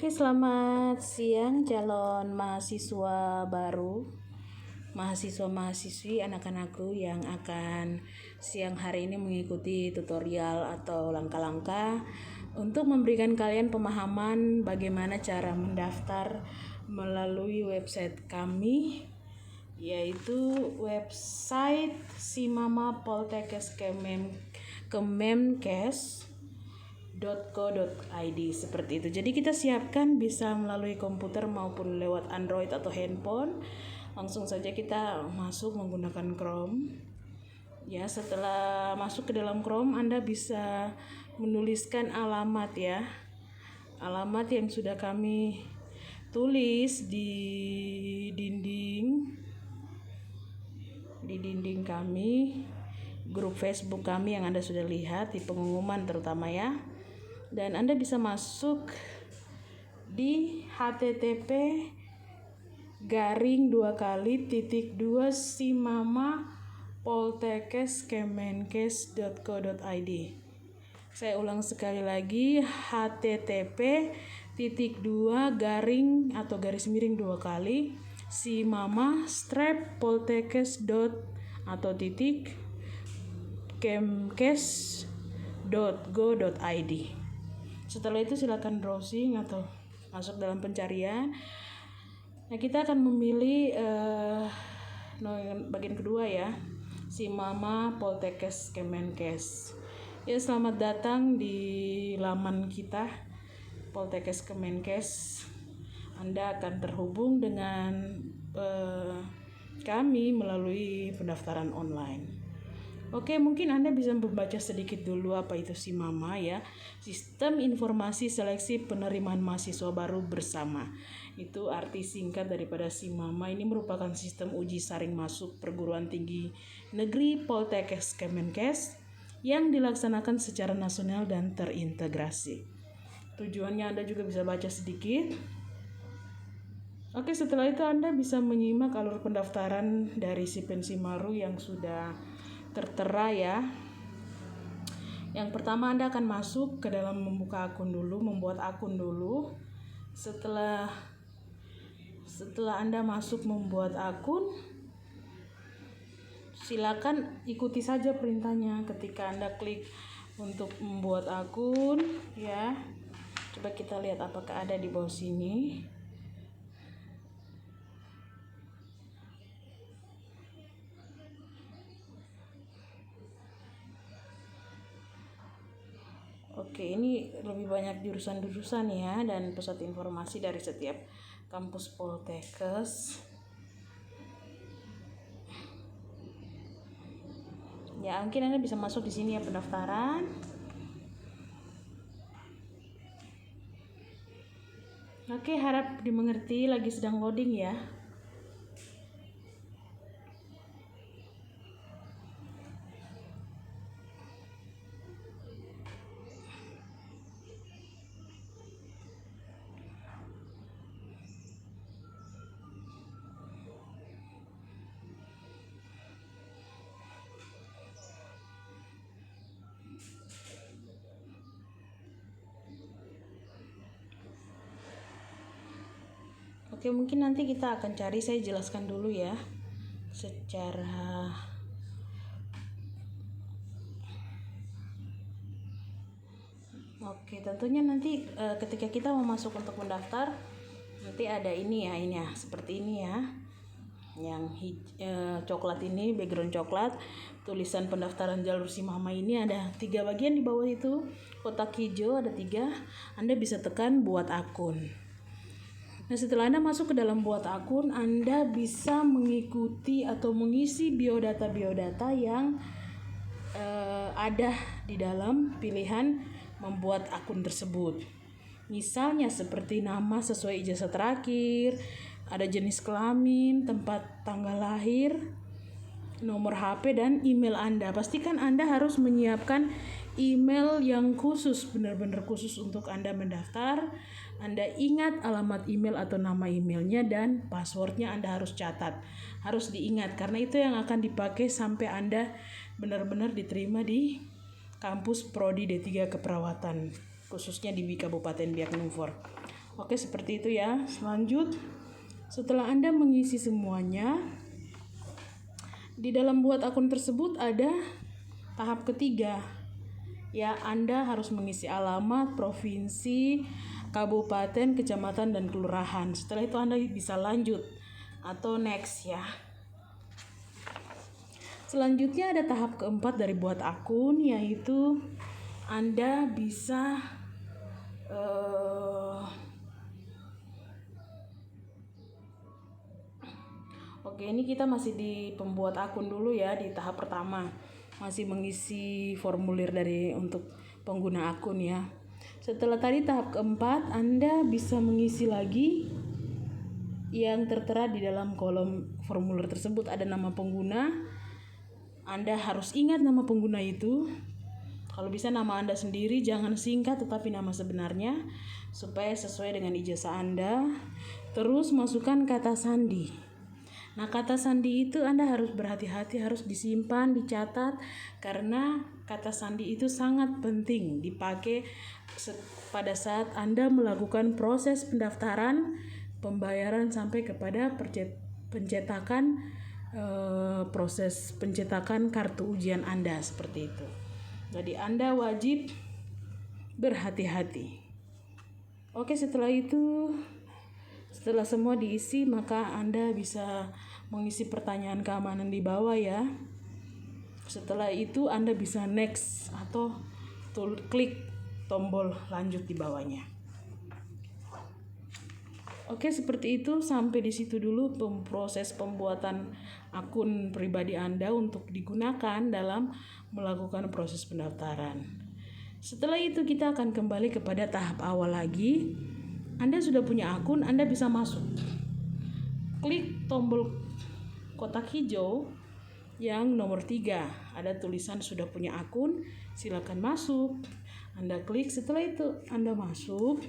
Oke, selamat siang calon mahasiswa baru, mahasiswa-mahasiswi anak-anakku yang akan siang hari ini mengikuti tutorial atau langkah-langkah untuk memberikan kalian pemahaman bagaimana cara mendaftar melalui website kami, yaitu website Simama Poltekkes Kemenkes.co.id seperti itu. Jadi kita siapkan bisa melalui komputer maupun lewat Android atau handphone. Langsung saja kita masuk menggunakan Chrome. Ya, setelah masuk ke dalam Chrome, Anda bisa menuliskan alamat ya. Alamat yang sudah kami tulis di dinding kami, grup Facebook kami yang Anda sudah lihat di pengumuman terutama ya. Dan Anda bisa masuk di http://simama.poltekkes.kemenkes.co.id. Saya ulang sekali lagi, http://simama.poltekkes.go.id. Setelah itu silakan browsing atau masuk dalam pencarian. Nah, kita akan memilih bagian kedua ya, Simama Poltekkes Kemenkes. Ya, selamat datang di laman kita Poltekkes Kemenkes. Anda akan terhubung dengan kami melalui pendaftaran online. Oke, mungkin Anda bisa membaca sedikit dulu apa itu Simama ya. Sistem Informasi Seleksi Penerimaan Mahasiswa Baru Bersama. Itu arti singkat daripada Simama. Ini merupakan sistem uji saring masuk perguruan tinggi negeri Poltekkes Kemenkes yang dilaksanakan secara nasional dan terintegrasi. Tujuannya Anda juga bisa baca sedikit. Oke, setelah itu Anda bisa menyimak alur pendaftaran dari si Pensimaru yang sudah tertera ya. Yang pertama, Anda akan masuk ke dalam membuka akun dulu, membuat akun dulu. Setelah Anda masuk membuat akun, silakan ikuti saja perintahnya ketika Anda klik untuk membuat akun ya. Coba kita lihat apakah ada di bawah sini. Oke, ini lebih banyak jurusan-jurusan ya dan pusat informasi dari setiap kampus Poltekkes. Ya, mungkin Anda bisa masuk di sini ya, pendaftaran. Oke, harap dimengerti lagi sedang loading ya. Oke, mungkin nanti kita akan cari, saya jelaskan dulu ya secara Oke, tentunya nanti ketika kita mau masuk untuk mendaftar, nanti ada ini ya, seperti ini ya. Yang coklat ini, background coklat, tulisan pendaftaran jalur Simama ini ada 3 bagian di bawah itu. Kotak hijau ada 3, Anda bisa tekan buat akun. Nah, setelah Anda masuk ke dalam buat akun, Anda bisa mengikuti atau mengisi biodata yang ada di dalam pilihan membuat akun tersebut. Misalnya seperti nama sesuai ijazah terakhir, ada jenis kelamin, tempat tanggal lahir, nomor HP, dan email Anda. Pastikan Anda harus menyiapkan email yang khusus, benar-benar khusus untuk Anda mendaftar. Anda ingat alamat email atau nama emailnya, dan passwordnya Anda harus catat, harus diingat, karena itu yang akan dipakai sampai Anda benar-benar diterima di kampus Prodi D3 Keperawatan, khususnya di Kabupaten Biak Numfor. Oke, seperti itu ya. Setelah Anda mengisi semuanya, di dalam buat akun tersebut ada tahap ketiga. Ya, Anda harus mengisi alamat, provinsi, kabupaten, kecamatan, dan kelurahan. Setelah itu Anda bisa lanjut atau next ya. Selanjutnya ada tahap keempat dari buat akun, yaitu Anda bisa Oke, ini kita masih di pembuat akun dulu ya, di tahap pertama. Masih mengisi formulir untuk pengguna akun ya. Setelah tadi tahap keempat, Anda bisa mengisi lagi yang tertera di dalam kolom formulir tersebut. Ada nama pengguna. Anda harus ingat nama pengguna itu. Kalau bisa nama Anda sendiri, jangan singkat tetapi nama sebenarnya, supaya sesuai dengan ijazah Anda. Terus masukkan kata sandi. Nah, kata sandi itu Anda harus berhati-hati, harus disimpan, dicatat, karena kata sandi itu sangat penting dipakai pada saat Anda melakukan proses pendaftaran, pembayaran sampai kepada pencetakan proses pencetakan kartu ujian Anda, seperti itu. Jadi Anda wajib berhati-hati. Oke, setelah semua diisi, maka Anda bisa mengisi pertanyaan keamanan di bawah ya. Setelah itu Anda bisa next atau klik tombol lanjut di bawahnya. Oke, seperti itu. Sampai di situ dulu proses pembuatan akun pribadi Anda untuk digunakan dalam melakukan proses pendaftaran. Setelah itu kita akan kembali kepada tahap awal lagi. Anda sudah punya akun, Anda bisa masuk. Klik tombol kotak hijau yang nomor 3. Ada tulisan sudah punya akun, silakan masuk. Anda klik, setelah itu Anda masuk.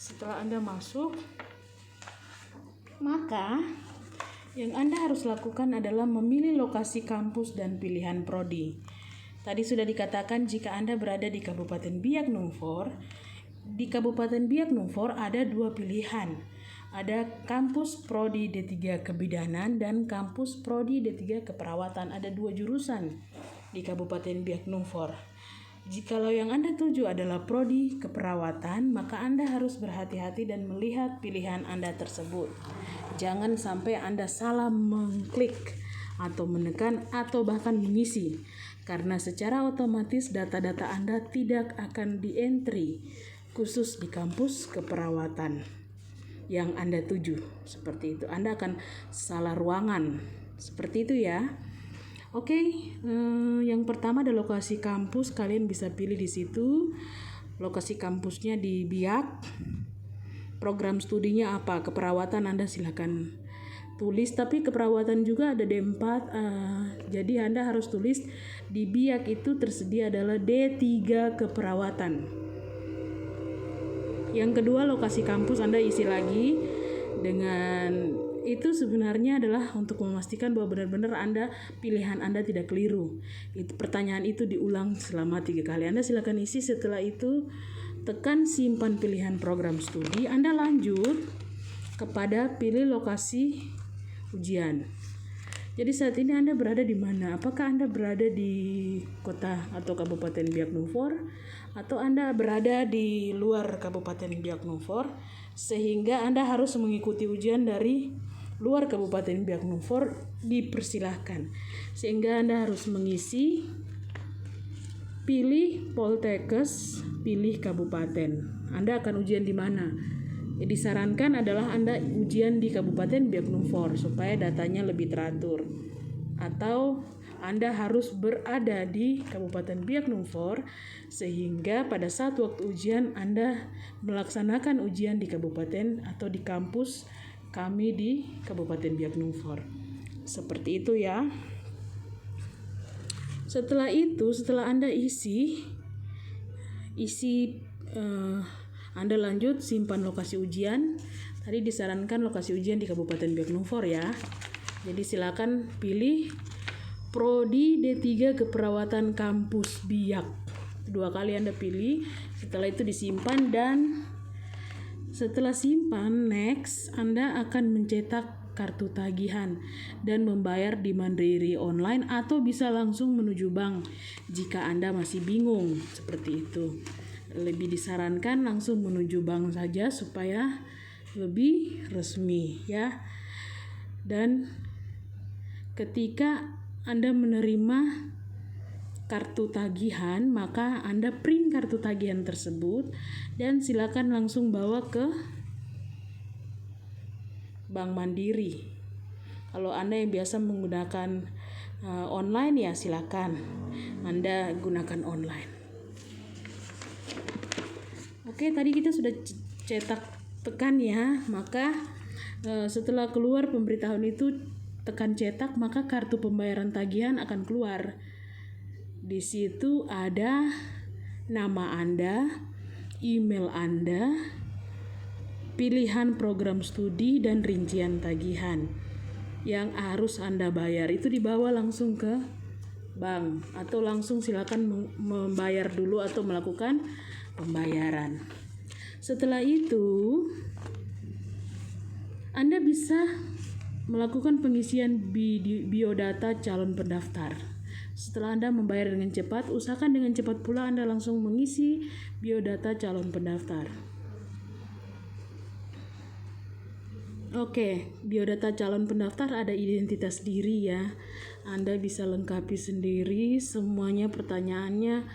Setelah Anda masuk, maka yang Anda harus lakukan adalah memilih lokasi kampus dan pilihan prodi. Tadi sudah dikatakan jika Anda berada di Kabupaten Biak Numfor, di Kabupaten Biak Numfor ada 2 pilihan. Ada kampus prodi D3 Kebidanan dan kampus prodi D3 Keperawatan. Ada 2 jurusan di Kabupaten Biak Numfor. Jikalau yang Anda tuju adalah prodi keperawatan, maka Anda harus berhati-hati dan melihat pilihan Anda tersebut. Jangan sampai Anda salah mengklik atau menekan atau bahkan mengisi, karena secara otomatis data-data Anda tidak akan di-entry khusus di kampus keperawatan yang Anda tuju. Seperti itu, Anda akan salah ruangan. Seperti itu ya. Oke, yang pertama ada lokasi kampus. Kalian bisa pilih di situ. Lokasi kampusnya di Biak. Program studinya apa? Keperawatan, Anda silakan tulis. Tapi keperawatan juga ada D4. Jadi Anda harus tulis di Biak itu tersedia adalah D3 Keperawatan. Yang kedua, lokasi kampus Anda isi lagi. Dengan itu sebenarnya adalah untuk memastikan bahwa benar-benar pilihan Anda tidak keliru. Pertanyaan itu diulang selama 3 kali. Anda silakan isi. Setelah itu tekan simpan pilihan program studi. Anda lanjut kepada pilih lokasi ujian. Jadi saat ini Anda berada di mana? Apakah Anda berada di kota atau Kabupaten Biak Numfor, atau Anda berada di luar Kabupaten Biak Numfor, sehingga Anda harus mengikuti ujian dari luar Kabupaten Biak Numfor? Dipersilahkan. Sehingga Anda harus mengisi, pilih Poltekkes, pilih kabupaten. Anda akan ujian di mana? Disarankan adalah Anda ujian di Kabupaten Biak Numfor supaya datanya lebih teratur. Atau Anda harus berada di Kabupaten Biak Numfor sehingga pada saat waktu ujian Anda melaksanakan ujian di kabupaten atau di kampus kami di Kabupaten Biak Numfor. Seperti itu ya. Setelah Anda isi Anda lanjut simpan lokasi ujian. Tadi disarankan lokasi ujian di Kabupaten Biak Numfor ya. Jadi silakan pilih prodi D3 Keperawatan Kampus Biak. 2 kali Anda pilih. Setelah itu disimpan dan Setelah simpan, next, Anda akan mencetak kartu tagihan dan membayar di Mandiri online atau bisa langsung menuju bank jika Anda masih bingung seperti itu. Lebih disarankan langsung menuju bank saja supaya lebih resmi ya. Dan ketika Anda menerima kartu tagihan, maka Anda print kartu tagihan tersebut dan silakan langsung bawa ke Bank Mandiri. Kalau Anda yang biasa menggunakan online ya silakan Anda gunakan online. Oke, tadi kita sudah cetak tekan ya, maka setelah keluar pemberitahuan itu tekan cetak, maka kartu pembayaran tagihan akan keluar. Di situ ada nama Anda, email Anda, pilihan program studi dan rincian tagihan yang harus Anda bayar. Itu dibawa langsung ke bank atau langsung silakan membayar dulu atau melakukan pembayaran. Setelah itu Anda bisa melakukan pengisian biodata calon pendaftar. Setelah Anda membayar dengan cepat, usahakan dengan cepat pula Anda langsung mengisi biodata calon pendaftar. Oke, biodata calon pendaftar ada identitas diri ya. Anda bisa lengkapi sendiri, semuanya pertanyaannya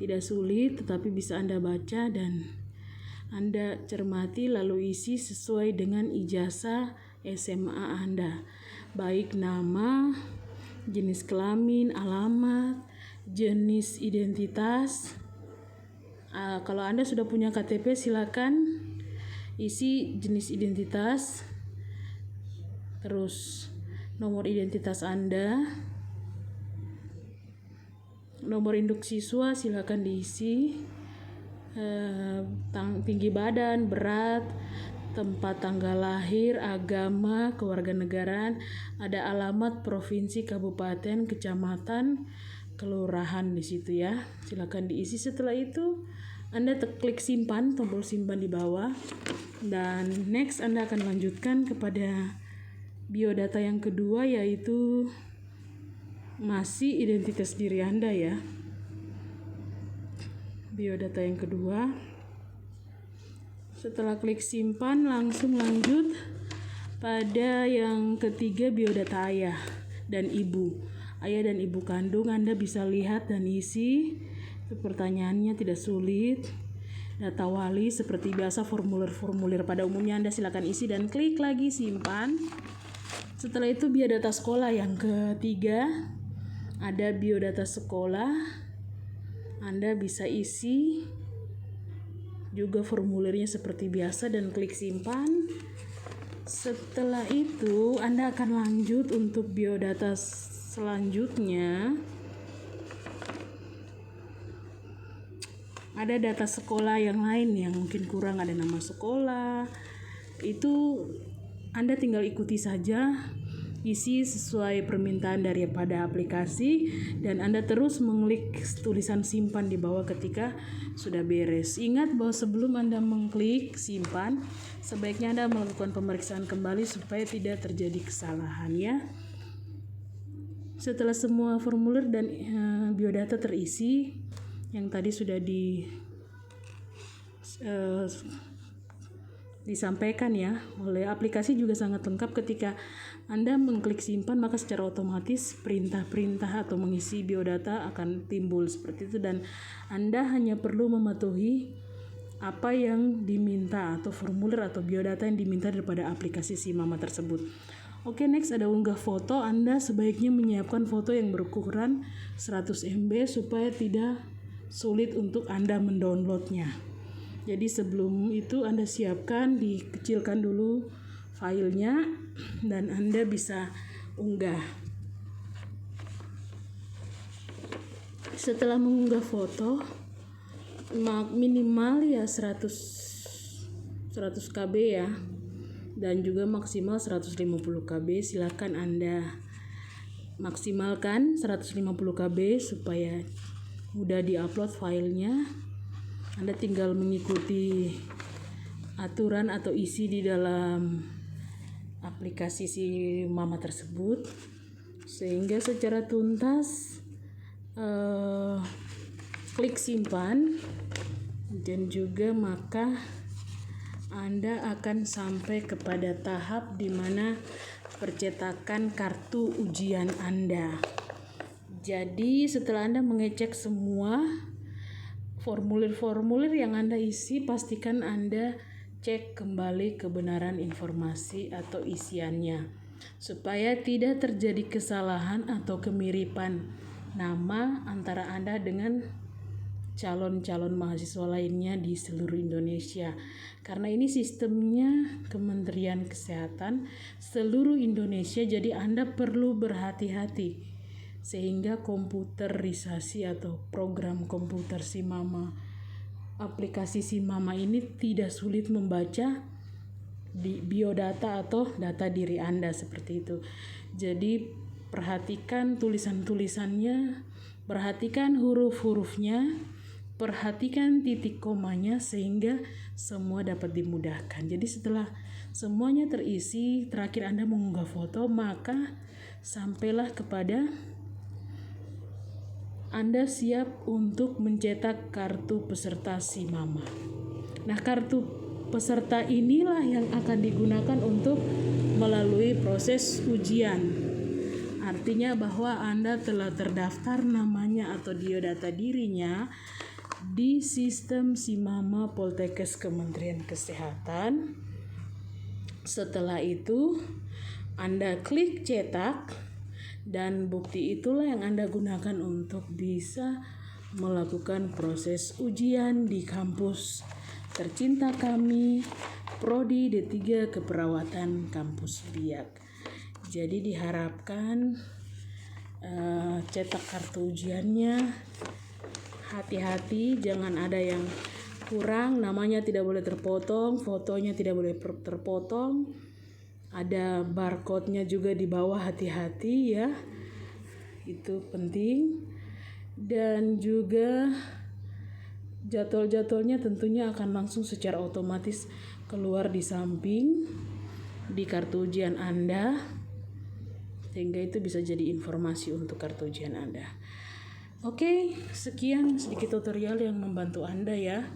tidak sulit, tetapi bisa Anda baca dan Anda cermati lalu isi sesuai dengan ijazah SMA Anda, baik nama, jenis kelamin, alamat, jenis identitas. Kalau Anda sudah punya KTP, silakan isi jenis identitas, terus nomor identitas Anda, nomor induk siswa silakan diisi, tinggi badan, berat, tempat tanggal lahir, agama, kewarganegaraan, ada alamat provinsi, kabupaten, kecamatan, kelurahan di situ ya. Silakan diisi. Setelah itu Anda klik simpan, tombol simpan di bawah. Dan next Anda akan lanjutkan kepada biodata yang kedua, yaitu masih identitas diri Anda ya. Biodata yang kedua. Setelah klik simpan, langsung lanjut pada yang ketiga, biodata ayah dan ibu. Ayah dan ibu kandung Anda bisa lihat dan isi. Pertanyaannya tidak sulit. Data wali seperti biasa, formulir-formulir pada umumnya Anda silakan isi dan klik lagi simpan. Setelah itu biodata sekolah yang ketiga. Ada biodata sekolah. Anda bisa isi juga formulirnya seperti biasa dan klik simpan. Setelah itu Anda akan lanjut untuk biodata selanjutnya. Ada data sekolah yang lain yang mungkin kurang, ada nama sekolah. Itu Anda tinggal ikuti saja, isi sesuai permintaan daripada aplikasi, dan Anda terus mengklik tulisan simpan di bawah ketika sudah beres. Ingat bahwa sebelum Anda mengklik simpan, sebaiknya Anda melakukan pemeriksaan kembali supaya tidak terjadi kesalahan ya. Setelah semua formulir dan biodata terisi, yang tadi sudah disampaikan ya oleh aplikasi juga sangat lengkap. Ketika Anda mengklik simpan, maka secara otomatis perintah-perintah atau mengisi biodata akan timbul seperti itu, dan Anda hanya perlu mematuhi apa yang diminta atau formulir atau biodata yang diminta daripada aplikasi SIMAMA tersebut. Oke, next ada unggah foto. Anda sebaiknya menyiapkan foto yang berukuran 100 MB supaya tidak sulit untuk Anda mendownloadnya. Jadi sebelum itu Anda siapkan, dikecilkan dulu filenya dan Anda bisa unggah. Setelah mengunggah foto, minimal ya 100 KB ya, dan juga maksimal 150 KB. Silakan Anda maksimalkan 150 KB supaya mudah diupload filenya. Anda tinggal mengikuti aturan atau isi di dalam aplikasi si Mama tersebut, sehingga secara tuntas klik simpan, dan juga maka Anda akan sampai kepada tahap di mana percetakan kartu ujian Anda. Jadi setelah Anda mengecek semua formulir-formulir yang Anda isi, pastikan Anda cek kembali kebenaran informasi atau isiannya, supaya tidak terjadi kesalahan atau kemiripan nama antara Anda dengan calon-calon mahasiswa lainnya di seluruh Indonesia. Karena ini sistemnya Kementerian Kesehatan seluruh Indonesia, jadi Anda perlu berhati-hati sehingga komputerisasi atau program komputer si Mama, aplikasi si Mama ini tidak sulit membaca di biodata atau data diri Anda seperti itu. Jadi perhatikan tulisan-tulisannya, perhatikan huruf-hurufnya, perhatikan titik komanya, sehingga semua dapat dimudahkan. Jadi setelah semuanya terisi, terakhir Anda mengunggah foto, maka sampailah kepada Anda siap untuk mencetak kartu peserta si Mama. Nah, kartu peserta inilah yang akan digunakan untuk melalui proses ujian. Artinya bahwa Anda telah terdaftar namanya atau biodata dirinya di sistem si Mama Poltekkes Kementerian Kesehatan. Setelah itu Anda klik cetak, dan bukti itulah yang Anda gunakan untuk bisa melakukan proses ujian di kampus tercinta kami, Prodi D3 Keperawatan Kampus Biak. Jadi diharapkan cetak kartu ujiannya, hati-hati jangan ada yang kurang, namanya tidak boleh terpotong, fotonya tidak boleh terpotong. Ada barcode-nya juga di bawah, hati-hati ya. Itu penting. Dan juga jadwal-jadwalnya tentunya akan langsung secara otomatis keluar di samping di kartu ujian Anda, sehingga itu bisa jadi informasi untuk kartu ujian Anda. Oke, sekian sedikit tutorial yang membantu Anda ya.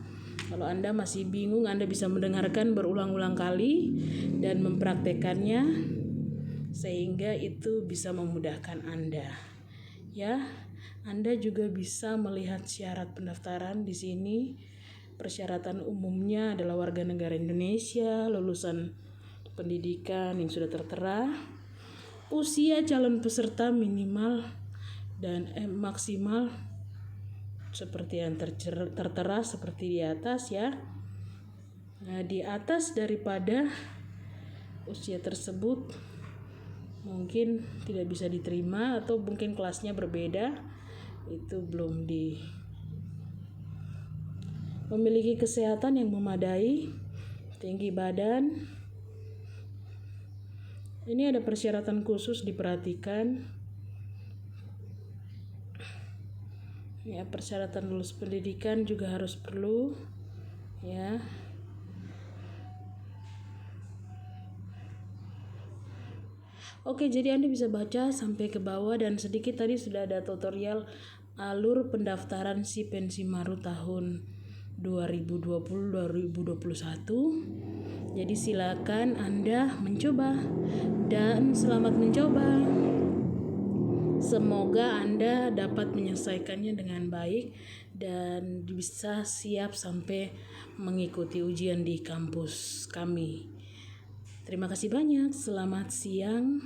Kalau Anda masih bingung, Anda bisa mendengarkan berulang-ulang kali dan mempraktekannya, sehingga itu bisa memudahkan Anda. Ya, Anda juga bisa melihat syarat pendaftaran di sini. Persyaratan umumnya adalah warga negara Indonesia, lulusan pendidikan yang sudah tertera, usia calon peserta minimal dan maksimal seperti yang tertera seperti di atas ya. Nah, di atas daripada usia tersebut mungkin tidak bisa diterima atau mungkin kelasnya berbeda, itu belum memiliki kesehatan yang memadai, tinggi badan. Ini ada persyaratan khusus diperhatikan. Ya, persyaratan lulus pendidikan juga harus perlu ya. Oke, jadi Anda bisa baca sampai ke bawah, dan sedikit tadi sudah ada tutorial alur pendaftaran si Pensimaru tahun 2020-2021. Jadi silakan Anda mencoba dan selamat mencoba. Semoga Anda dapat menyelesaikannya dengan baik dan bisa siap sampai mengikuti ujian di kampus kami. Terima kasih banyak. Selamat siang.